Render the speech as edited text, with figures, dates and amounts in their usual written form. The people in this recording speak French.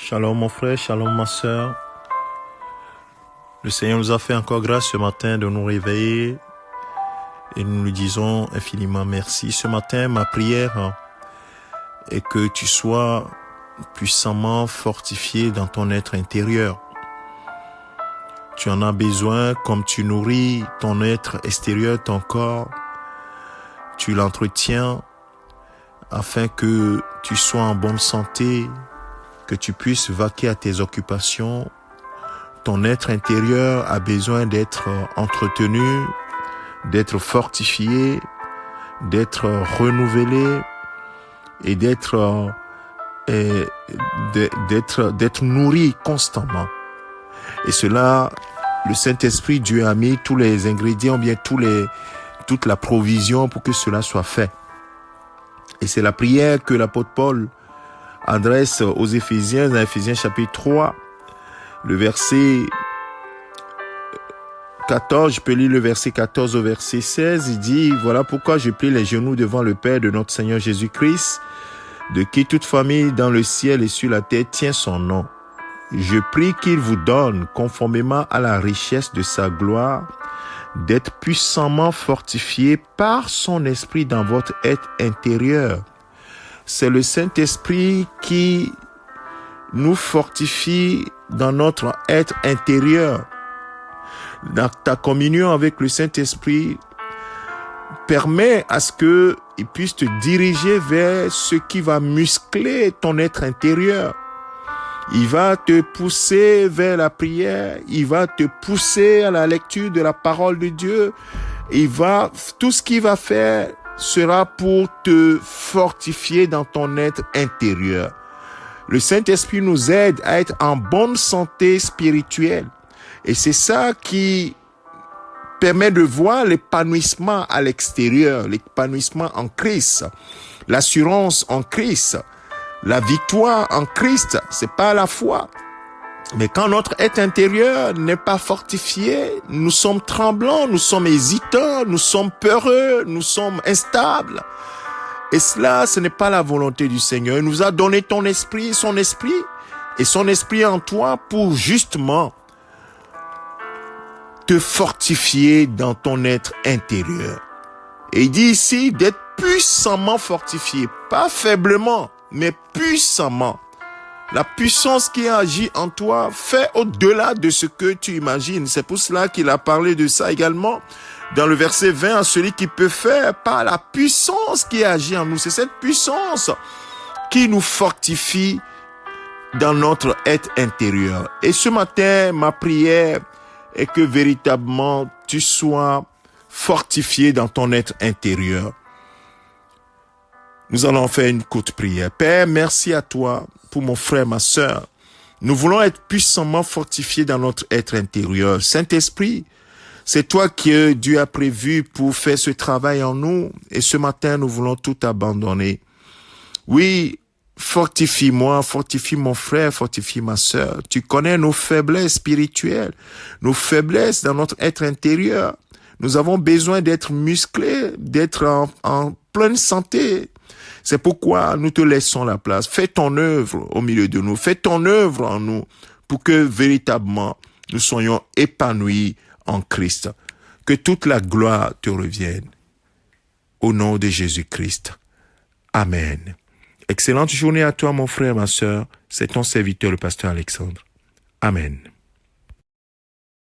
Shalom mon frère, shalom ma sœur. Le Seigneur nous a fait encore grâce ce matin de nous réveiller et nous lui disons infiniment merci. Ce matin, ma prière est que tu sois puissamment fortifié dans ton être intérieur. Tu en as besoin comme tu nourris ton être extérieur, ton corps. Tu l'entretiens afin que tu sois en bonne santé, que tu puisses vaquer à tes occupations. Ton être intérieur a besoin d'être entretenu, d'être fortifié, d'être renouvelé et d'être nourri constamment. Et cela, le Saint-Esprit, Dieu a mis tous les ingrédients, bien toute la provision pour que cela soit fait. Et c'est la prière que l'apôtre Paul adresse aux Éphésiens, dans Éphésiens chapitre 3, le verset 14, je peux lire le verset 14 au verset 16, il dit, voilà pourquoi je plie les genoux devant le Père de notre Seigneur Jésus-Christ, de qui toute famille dans le ciel et sur la terre tient son nom. Je prie qu'il vous donne, conformément à la richesse de sa gloire, d'être puissamment fortifié par son esprit dans votre être intérieur. C'est le Saint-Esprit qui nous fortifie dans notre être intérieur. Dans ta communion avec le Saint-Esprit permet à ce que il puisse te diriger vers ce qui va muscler ton être intérieur. Il va te pousser vers la prière, il va te pousser à la lecture de la parole de Dieu. Tout ce qu'il va faire sera pour te fortifier dans ton être intérieur. Le Saint-Esprit nous aide à être en bonne santé spirituelle. Et c'est ça qui permet de voir l'épanouissement à l'extérieur, l'épanouissement en Christ, l'assurance en Christ, la victoire en Christ. C'est pas la foi. Mais quand notre être intérieur n'est pas fortifié, nous sommes tremblants, nous sommes hésitants, nous sommes peureux, nous sommes instables. Et cela, ce n'est pas la volonté du Seigneur. Il nous a donné son esprit et son esprit en toi pour justement te fortifier dans ton être intérieur. Et il dit ici d'être puissamment fortifié, pas faiblement, mais puissamment. La puissance qui agit en toi fait au-delà de ce que tu imagines. C'est pour cela qu'il a parlé de ça également dans le verset 20, à celui qui peut faire par la puissance qui agit en nous. C'est cette puissance qui nous fortifie dans notre être intérieur. Et ce matin, ma prière est que véritablement tu sois fortifié dans ton être intérieur. Nous allons faire une courte prière. Père, merci à toi pour mon frère, ma sœur. Nous voulons être puissamment fortifiés dans notre être intérieur. Saint-Esprit, c'est toi que Dieu a prévu pour faire ce travail en nous. Et ce matin, nous voulons tout abandonner. Oui, fortifie-moi, fortifie mon frère, fortifie ma sœur. Tu connais nos faiblesses spirituelles, nos faiblesses dans notre être intérieur. Nous avons besoin d'être musclés, d'être en pleine santé. C'est pourquoi nous te laissons la place. Fais ton œuvre au milieu de nous. Fais ton œuvre en nous pour que véritablement nous soyons épanouis en Christ. Que toute la gloire te revienne. Au nom de Jésus-Christ. Amen. Excellente journée à toi, mon frère, ma sœur. C'est ton serviteur, le pasteur Alexandre. Amen.